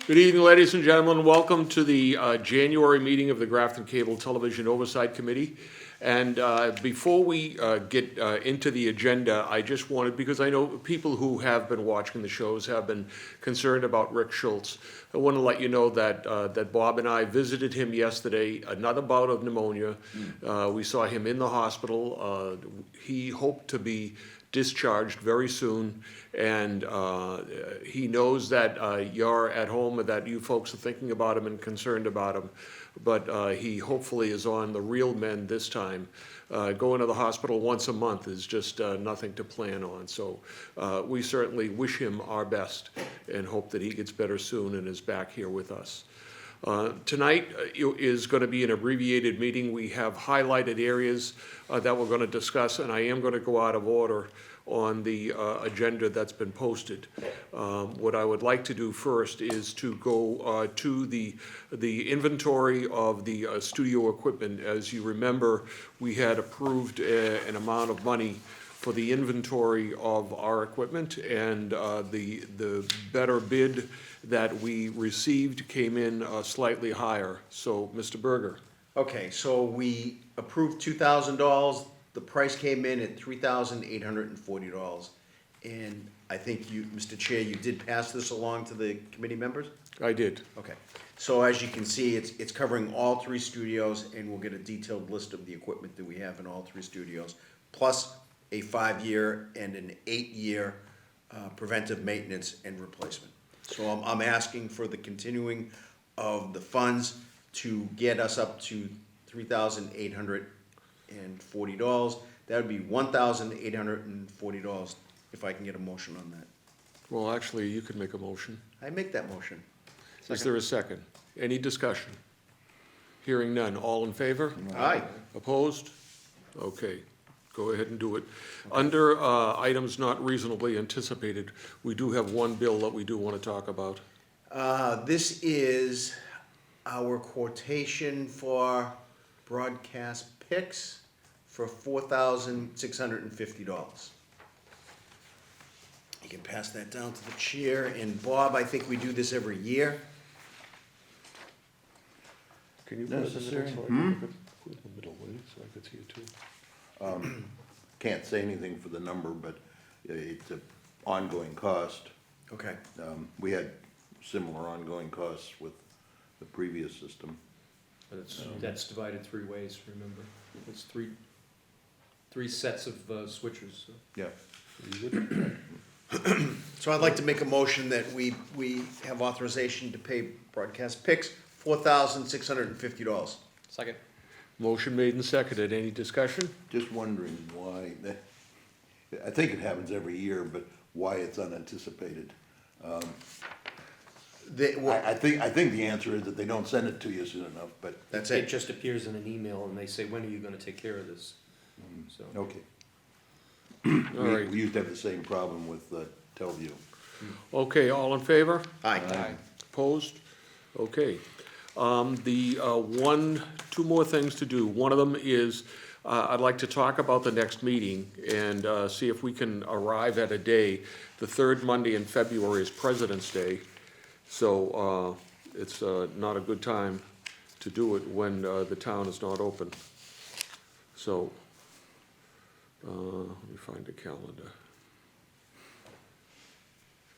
Good evening, ladies and gentlemen. Welcome to the January meeting of the Grafton Cable Television Oversight Committee. And before we get into the agenda, I just wanted, because I know people who have been watching the shows have been concerned about Rick Schultz. I want to let you know that that Bob and I visited him yesterday, another bout of pneumonia. We saw him in the hospital. He hoped to be discharged very soon, and he knows that you're at home and that you folks are thinking about him and concerned about him, but he hopefully is on the real mend this time. Going to the hospital once a month is just nothing to plan on, so we certainly wish him our best and hope that he gets better soon and is back here with us. Tonight is going to be an abbreviated meeting. We have highlighted areas that we're going to discuss, and I am going to go out of order on the agenda that's been posted. What I would like to do first is to go to the inventory of the studio equipment. As you remember, we had approved an amount of money for the inventory of our equipment, and the better bid that we received came in slightly higher. So, Mr. Berger. Okay, so we approved $2,000. The price came in at $3,840. And I think you, Mr. Chair, you did pass this along to the committee members? I did. Okay. So as you can see, it's covering all three studios, and we'll get a detailed list of the equipment that we have in all three studios, plus a 5-year and an 8-year preventive maintenance and replacement. So I'm asking for the continuing of the funds to get us up to $3,840. That would be $1,840 if I can get a motion on that. Well, actually, you could make a motion. I make that motion. Is there a second? Any discussion? Hearing none. All in favor? Aye. Opposed? Okay, go ahead and do it. Under items not reasonably anticipated, we do have one bill that we do want to talk about. This is our quotation for broadcast picks for $4,650. You can pass that down to the chair, and Bob, I think we do this every year. Can you put it in the Necessary. middle so I can look at- put it in the middle, will you, so I could see it too? Can't say anything for the number, but it's an ongoing cost. Okay. We had similar ongoing costs with the previous system. But that's divided 3 ways, remember? It's three sets of switchers. So. Yeah. So I'd like to make a motion that we have authorization to pay broadcast picks $4,650. Second. Motion made and seconded. Any discussion? Just wondering why, I think it happens every year, but why it's unanticipated. I think the answer is that they don't send it to you soon enough, but. That's It it. just appears in an email and they say, when are you gonna take care of this? So, Okay. All right. We used to have the same problem with Telview. Okay, all in favor? Aye. Opposed? Okay. Two more things to do. One of them is, I'd like to talk about the next meeting and see if we can arrive at a day. The third Monday in February is President's Day, so it's not a good time to do it when the town is not open. So, let me find the calendar.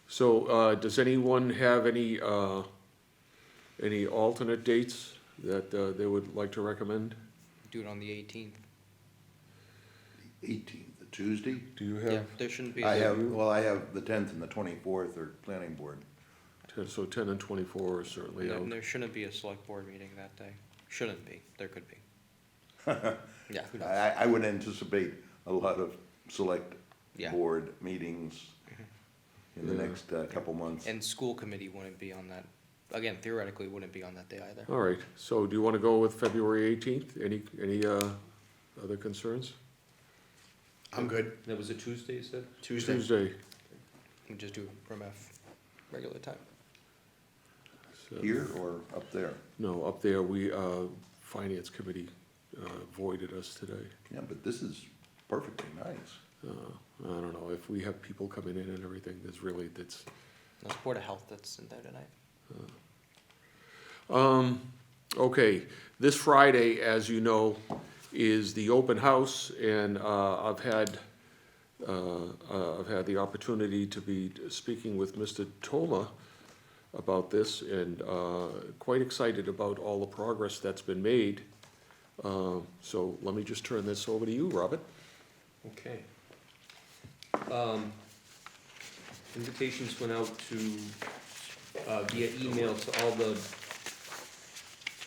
So, does anyone have any alternate dates that they would like to recommend? Do it on the 18th. 18th, the Tuesday. Do you Yeah, have, there shouldn't be. I have the 10th and the 24th are planning board. so 10 and 24 are certainly out. And there shouldn't be a select board meeting that day. Shouldn't be. There could be. Yeah, who knows? I would anticipate a lot of select Yeah. board meetings in the Yeah. next couple months. And school committee wouldn't be on that. Again, theoretically, wouldn't be on that day either. All right, so do you want to go with February 18th? Any other concerns? I'm good. that was a Tuesday, you said? Tuesday. Tuesday. We just do from F regular time. So- Here or up there? No, up there, Finance Committee voided us today. Yeah, but this is perfectly nice. I don't know, if we have people coming in and everything, that's. There's Board of Health that's in there tonight. Okay, this Friday, as you know, is the open house, and I've had the opportunity to be speaking with Mr. Toma about this, and quite excited about all the progress that's been made. So let me just turn this over to you, Robert. Okay. Invitations went out to, via email to all the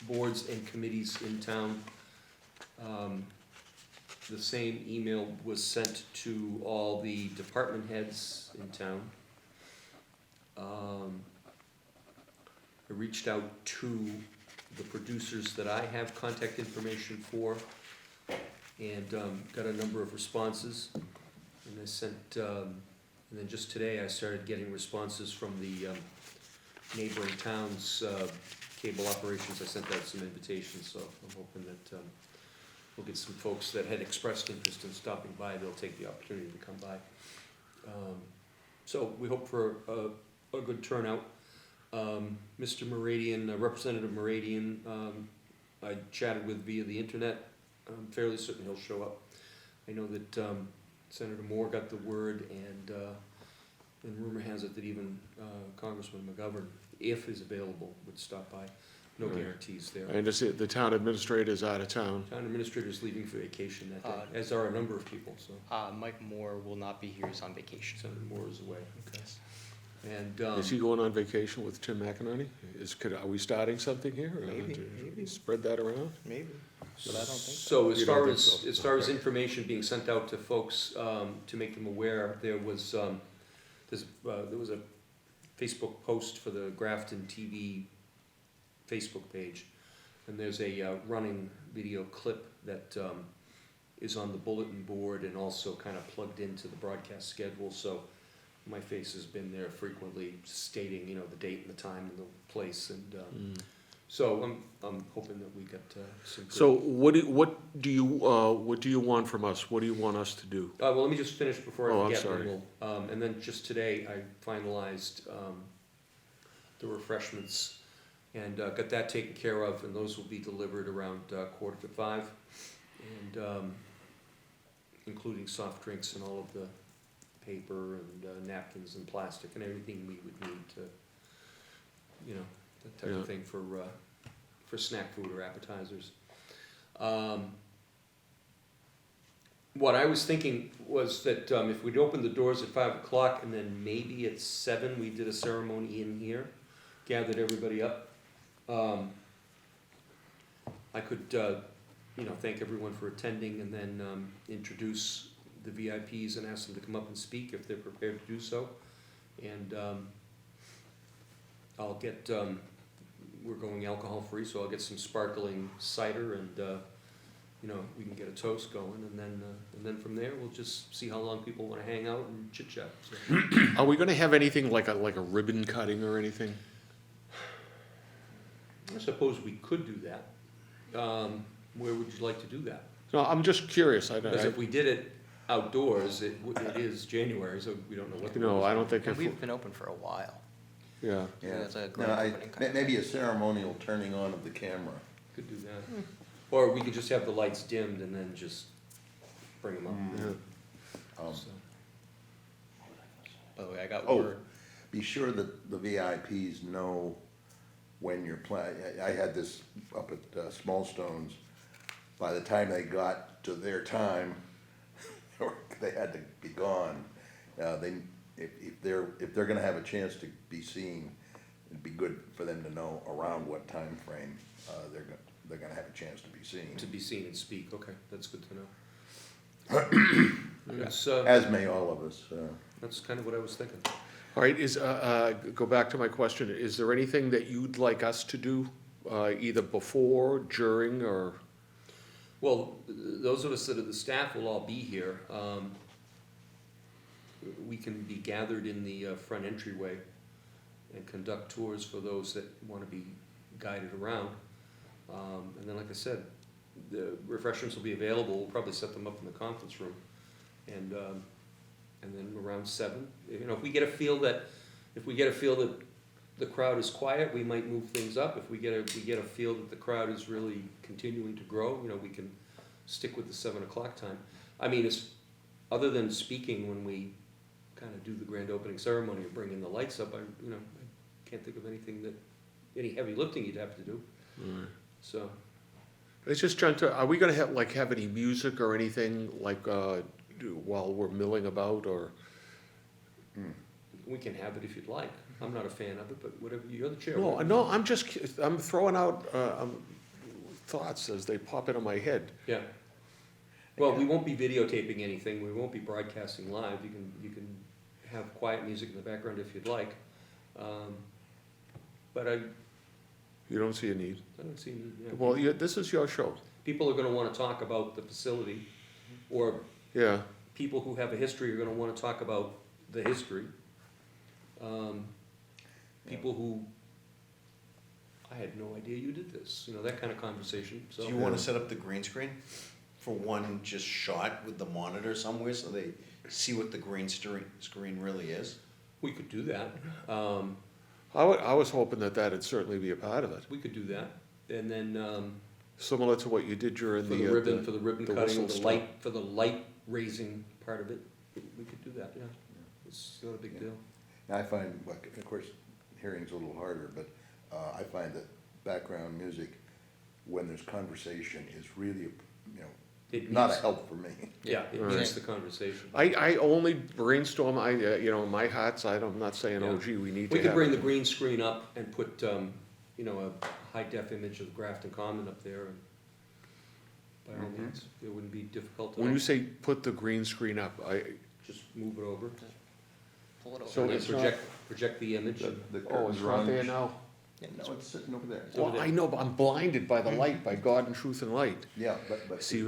boards and committees in town. The same email was sent to all the department heads in town. I reached out to the producers that I have contact information for, and got a number of responses. And I sent, and then just today I started getting responses from the neighboring towns' cable operations. I sent out some invitations, so I'm hoping that we'll get some folks that had expressed interest in stopping by. They'll take the opportunity to come by. So we hope for a good turnout. Mr. Meridian, Representative Meridian, I chatted with via the internet. I'm fairly certain he'll show up. I know that Senator Moore got the word, and rumor has it that even Congressman McGovern, if is available, would stop by. No Right. guarantees there. I understand the town administrator's out of town. Town administrator's leaving for vacation that day, as are a number of people, so Mike Moore will not be here, he's on vacation. Senator Moore is away. Okay. And, Is he going on vacation with Tim McInerney? Are we starting something here? or Maybe, to maybe. Spread that around? Maybe, but I don't think so. So as You don't far think as, so? as far as information being sent out to folks, to make them aware, there was a Facebook post for the Grafton TV Facebook page, and there's a running video clip that is on the bulletin board and also kind of plugged into the broadcast schedule, so my face has been there frequently stating, you know, the date and the time and the place, and so I'm hoping that we get some good. So what do you want from us? What do you want us to do? Well, let me just finish before Oh, I I'm forget. sorry. And then just today, I finalized the refreshments and got that taken care of, and those will be delivered around 4:45, and including soft drinks and all of the paper and napkins and plastic and everything we would need to, you know, that type Yeah. of thing for snack food or appetizers. What I was thinking was that if we'd open the doors at 5 o'clock and then maybe at 7 we did a ceremony in here, gathered everybody up, I could, you know, thank everyone for attending and then introduce the VIPs and ask them to come up and speak if they're prepared to do so. And I'll get, we're going alcohol-free, so I'll get some sparkling cider and, you know, we can get a toast going, and then from there, we'll just see how long people wanna hang out and chit-chat. So, Are we gonna have anything like a ribbon cutting or anything? I suppose we could do that. Where would you like to do that? No, I'm just curious. Because if we did it outdoors, it is January, so we don't know what the No, weather's I don't think And if, we've been open for a while. yeah. Yeah, that's a No, grand opening kind of maybe a ceremonial turning on of the camera. Could do that. Or we could just have the lights dimmed and then just bring them up. Yeah. So, By the way, I got Oh. word, Be sure that the VIPs know when you're I had this up at Small Stones. By the time they got to their time, they had to be gone. If they're gonna have a chance to be seen, it'd be good for them to know around what time frame they're gonna have a chance to be seen. to be seen and speak, okay, that's good to know. As may all of us. That's kind of what I was thinking. All right, go back to my question. Is there anything that you'd like us to do, either before, during, or? Well, those of us that are the staff will all be here. We can be gathered in the front entryway and conduct tours for those that want to be guided around. And then, like I said, the refreshments will be available. We'll probably set them up in the conference room. And then around 7, you know, if we get a feel that the crowd is quiet, we might move things up. If we get a feel that the crowd is really continuing to grow, you know, we can stick with the 7 o'clock time. I mean, it's, other than speaking when we kind of do the grand opening ceremony or bring in the lights up, I can't think of anything that, any heavy lifting you'd have to do, so. It's just trying to, are we gonna have any music or anything, while we're milling about, or? We can have it if you'd like. I'm not a fan of it, but whatever, you're the chairman. No, I'm throwing out, thoughts as they pop into my head. Yeah. Well, we won't be videotaping anything, we won't be broadcasting live, you can have quiet music in the background if you'd like. But I You don't see a need? don't see, any- Well, this is your show. people are gonna wanna talk about the facility, or Yeah, people who have a history are gonna wanna talk about the history. People who, I had no idea you did this, you know, that kind of conversation, so. Do you wanna set up the green screen for one just shot with the monitor somewhere so they see what the green screen really is? We could do that, I was hoping that'd certainly be a part of it, we could do that, and then, similar to what you did during for the. the ribbon, for the ribbon the cutting, whistle the stop. light, for the light raising part of it, we could do that, yeah. It's not a big deal. I find, like, of course, hearing's a little harder, but I find that background music, when there's conversation, is really, It not a needs- help for me. Yeah, it Right. needs the conversation. I only brainstorm, in my hearts, I'm not saying, Yeah. oh gee, we need to We have. could bring the it. green screen up and put, a high def image of Grafton Common up there, and by all means, it wouldn't be difficult to. When you say put the green screen up, Just move it over, Pull it over. So and then it's not- project the image. The oh, curtains it's are not there on. now? No, it's sitting over there. over Well, there. I know, but I'm blinded by the light, by God and truth and light. Yeah, but. See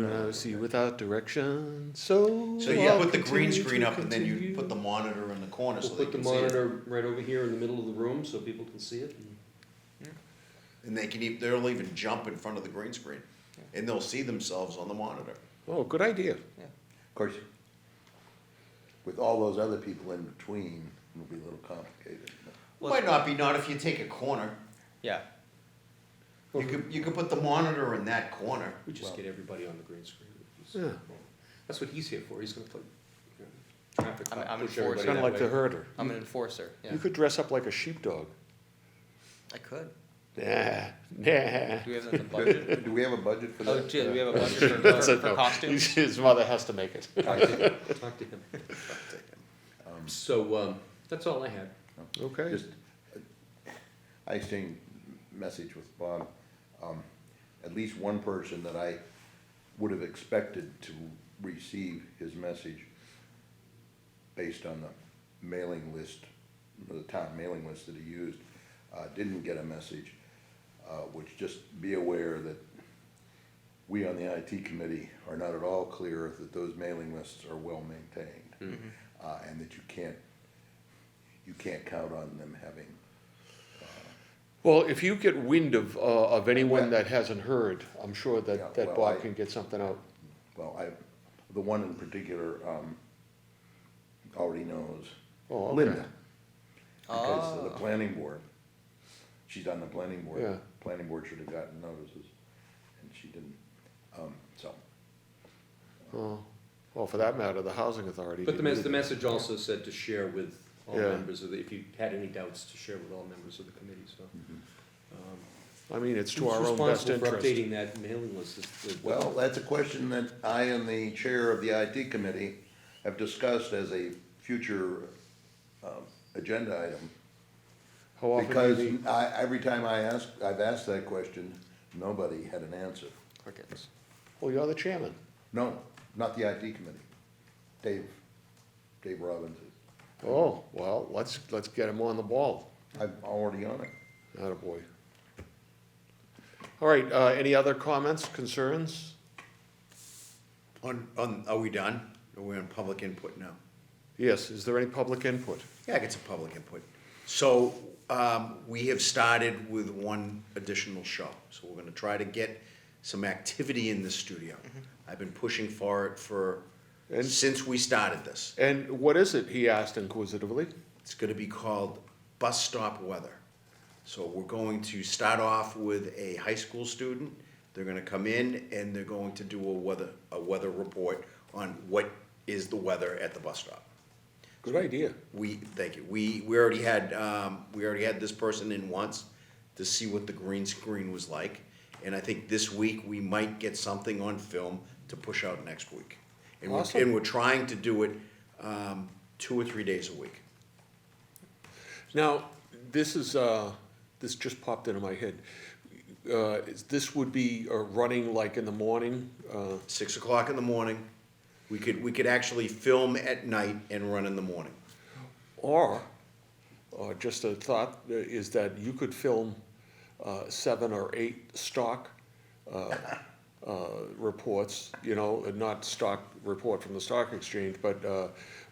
without direction, so. So you I'll put the green continue screen to up and then you continue. put the monitor in the corner so We'll they put the can see it. monitor right over here in the middle of the room so people can see it. And they'll even jump in front of the green screen. And they'll see themselves on the monitor. Oh, good idea. Of course, with all those other people in between, it'll be a little complicated. Might not be, not if you take a corner. Yeah, You could put the monitor in that corner. We just Well- get everybody on the green screen. Yeah. That's what he's here for, he's gonna put, traffic, I'm push enforcer. everybody Kind of that like the way. herder. I'm an enforcer, yeah. You could dress up like a sheepdog. I could. Nah, nah. Do we have that in the budget? Do we have a budget for Oh, that? gee, do we have a budget That's for, it, for no. costumes? His mother has to make it. Talk to him. So, that's all I had. Okay. Just, I exchanged message with Bob, at least one person that I would have expected to receive his message based on the mailing list, the town mailing list that he used, didn't get a message, which just be aware that we on the IT committee are not at all clear that those mailing lists are well maintained. And that you can't count on them having. Well, if you get wind of anyone Well- that hasn't heard, I'm sure Yeah, that well, Bob I- can get something out. Well, the one in particular, already knows, Oh, okay. Linda. Because of the Oh. planning board, she's on the planning board. Yeah. Planning board should have gotten notices, and she didn't, so. Oh, well, for that matter, the housing authority. But the didn't either. message also said to share with all Yeah. members of the, if you had any doubts, to share with all members of the committee, so. I mean, it's to Who's our own best responsible for interest. updating that mailing list? Well, that's a question that I and the chair of the IT committee have discussed as a future, agenda item. How often do Because you meet? every time I've asked that question, nobody had an answer. Crickets. Well, you're the chairman. No, not the IT committee. Dave Robbins is. Oh, well, let's get him on the ball. I'm already on it. Attaboy. All right, any other comments, concerns? Are we done? Are we on public input now? Yes, is there any public input? Yeah, I get some public input. So, we have started with one additional show, so we're gonna try to get some activity in the studio. I've been pushing for it And- since we started this. And what is it, he asked inquisitively? It's gonna be called Bus Stop Weather. So we're going to start off with a high school student. They're gonna come in and they're going to do a weather report on what is the weather at the bus stop. Good idea. Thank you. We already had, this person in once to see what the green screen was like. And I think this week we might get something on film to push out next week. And Awesome. we're trying to do it, 2 or 3 days a week. Now, this just popped into my head. This would be running like in the morning? 6 o'clock in the morning. We could actually film at night and run in the morning. Or just a thought, is that you could film 7 or 8 stock reports, not stock report from the stock exchange, but,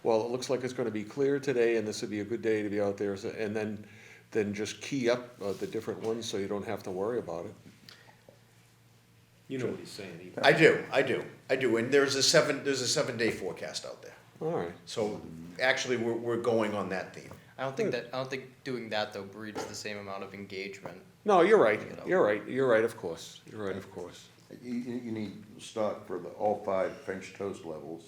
well, it looks like it's gonna be clear today, and this would be a good day to be out there, and then just key up the different ones so you don't have to worry about it. You know what he's saying. He- I do, and there's a 7-day forecast out there. All right. So actually, we're going on that theme. I don't think doing that though breeds the same amount of engagement. No, you're right, You know. you're right, of course, of course. You need stock for all 5 French toast levels.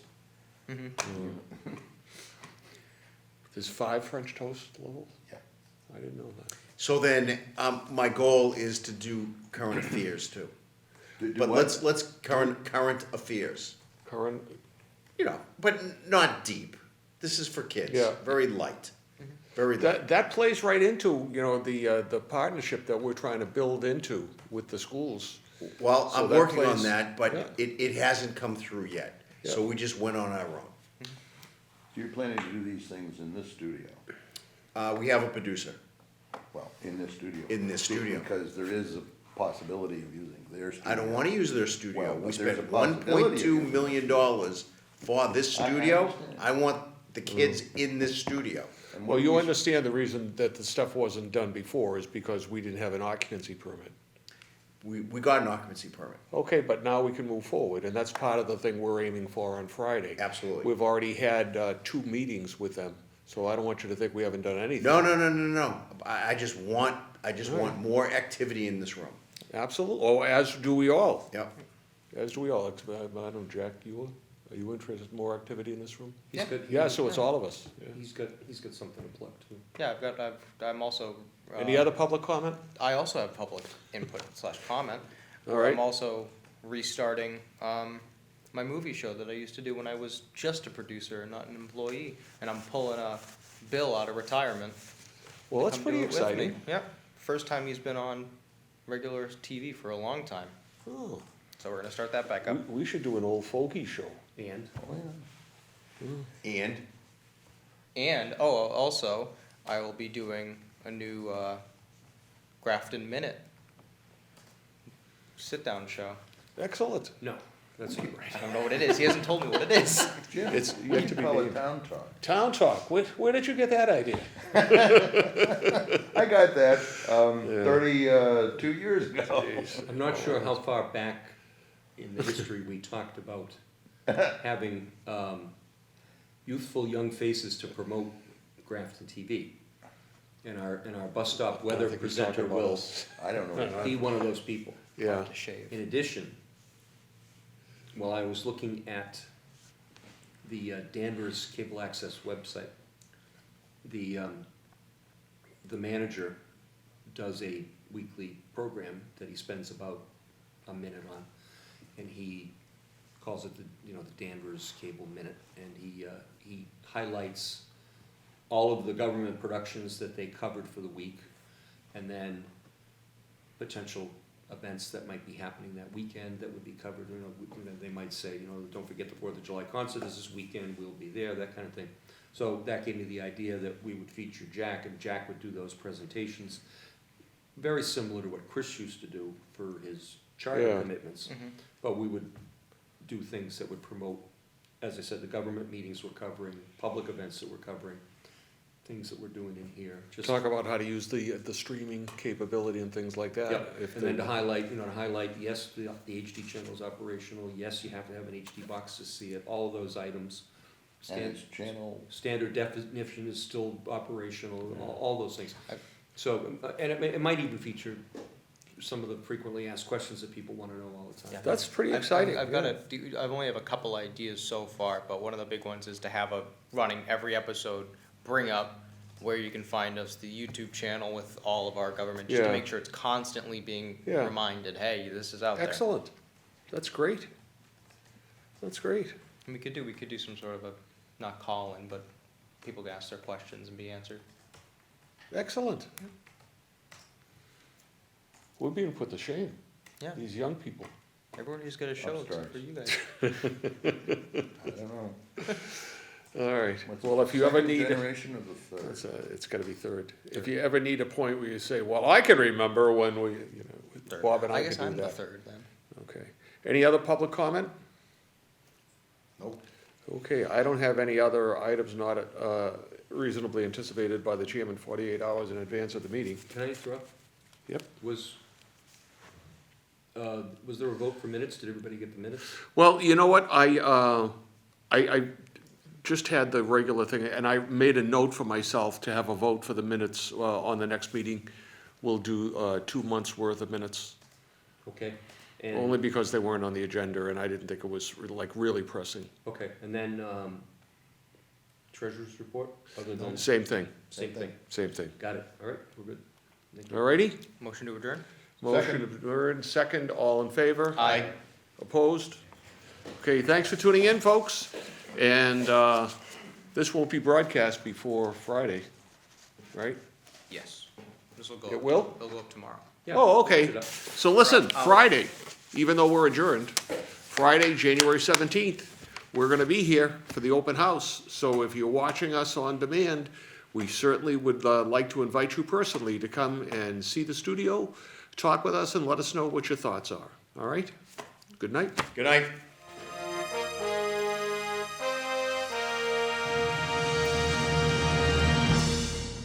There's 5 French toast levels? Yeah. I didn't know that. So then, my goal is to do current affairs too. Do But what? let's current affairs, Current, but not deep. This is for kids. Yeah. Very light, very light. that plays right into, the partnership that we're trying to build into with the schools. Well, So I'm that working on plays- that, but yeah. it hasn't come through yet. So Yeah. we just went on our own. So you're planning to do these things in this studio? We have a producer. Well, in this studio? In this studio. Because there is a possibility of using their studio. I don't wanna use their studio. Well, We but there's spent a possibility of $1.2 using million for this I studio. understand. I want the kids in this studio. And Well, what you we- understand the reason that the stuff wasn't done before is because we didn't have an occupancy permit. We got an occupancy permit. Okay, but now we can move forward, and that's part of the thing we're aiming for on Friday. Absolutely. We've already had 2 meetings with them, so I don't want you to think we haven't done anything. No. I just want more activity in this room. Absolutely, oh, as do we all, Yep. as do we all. I don't know, Jack, are you interested in more activity in this room? He's got- Yeah, so it's all of us. yeah. He's got something to plug too. Yeah, I'm also. Any other public comment? I also have public input / comment. All where right. I'm also restarting my movie show that I used to do when I was just a producer and not an employee, and I'm pulling a Bill out of retirement. Well, that's Come pretty do it with me. exciting. Yep, first time he's been on regular TV for a long time, Oh, so we're gonna start that back up. we should do an old folky show. And And And, also, I will be doing a new Grafton Minute sit-down show. Excellent. no, that's not right. I don't know what it is, he hasn't told me what it is. Jim, It's we yet to be call it named. town talk. Town Talk, where did you get that idea? I got that, Yeah. 32 years ago. Jeez. I'm not sure how far back in the history we talked about having youthful young faces to promote Grafton TV. And our bus stop weather think he's presenter talking about will us. I don't know. be one of those people. Yeah, To shave. In addition, while I was looking at the Danvers Cable Access website, the manager does a weekly program that he spends about a minute on, and he calls it the Danvers Cable Minute, and he highlights all of the government productions that they covered for the week, and then potential events that might be happening that weekend that would be covered. They might say, don't forget the 4th of July concert is this weekend, we'll be there, that kind of thing. So that gave me the idea that we would feature Jack, and Jack would do those presentations, very similar to what Chris used to do for his charter Yeah. commitments. Mhm. But we would do things that would promote, as I said, the government meetings we're covering, public events that we're covering, things that we're doing in here. Just talk about how to use the streaming capability and things like that. Yep, If and then they- to highlight, yes, the HD channel is operational, yes, you have to have an HD box to see it, all of those items. And it's channel, Standard definition is still operational, all those things. So, and it might even feature some of the frequently asked questions that people wanna know all the time. Yeah. That's pretty I've- exciting. I've got I've only have a couple ideas so far, but one of the big ones is to have running every episode, bring up where you can find us, the YouTube channel with all of our government, just to Yeah. make sure it's constantly being Yeah. reminded, hey, this is out there. Excellent. That's great. That's great. And we could do some sort of not call in, but people can ask their questions and be answered. Excellent. We're being put to shame, Yeah, these young people. everyone just got a show except for you guys. I don't know. All right, What's well, the if you ever second need, generation of the third? it's gotta be third. If you ever need a point where you say, well, I can remember when we, Third. Bob and I guess can I'm do the that. third then. Okay. Any other public comment? Nope. Okay, I don't have any other items not reasonably anticipated by the chairman 48 hours in advance of the meeting. Can I interrupt? Yep. Was there a vote for minutes? Did everybody get the minutes? Well, you know what, I just had the regular thing, and I made a note for myself to have a vote for the minutes on the next meeting. We'll do 2 months' worth of minutes, Okay, and, only because they weren't on the agenda, and I didn't think it was really pressing. okay, and then, treasurer's report, other than, Same thing, same thing, same thing. got it, all right, we're good. Thank you. All righty? Motion to adjourn? Motion adjourned, second, all in favor? Aye. Opposed? Okay, thanks for tuning in, folks, and this won't be broadcast before Friday, right? Yes. This will go. It will? It'll go up tomorrow. Yeah, Oh, we'll okay. fix it up. So listen, Friday, even though we're adjourned, Friday, January 17th, we're gonna be here for the open house. So if you're watching us on demand, we certainly would like to invite you personally to come and see the studio, talk with us, and let us know what your thoughts are. All right? Good night. Good night.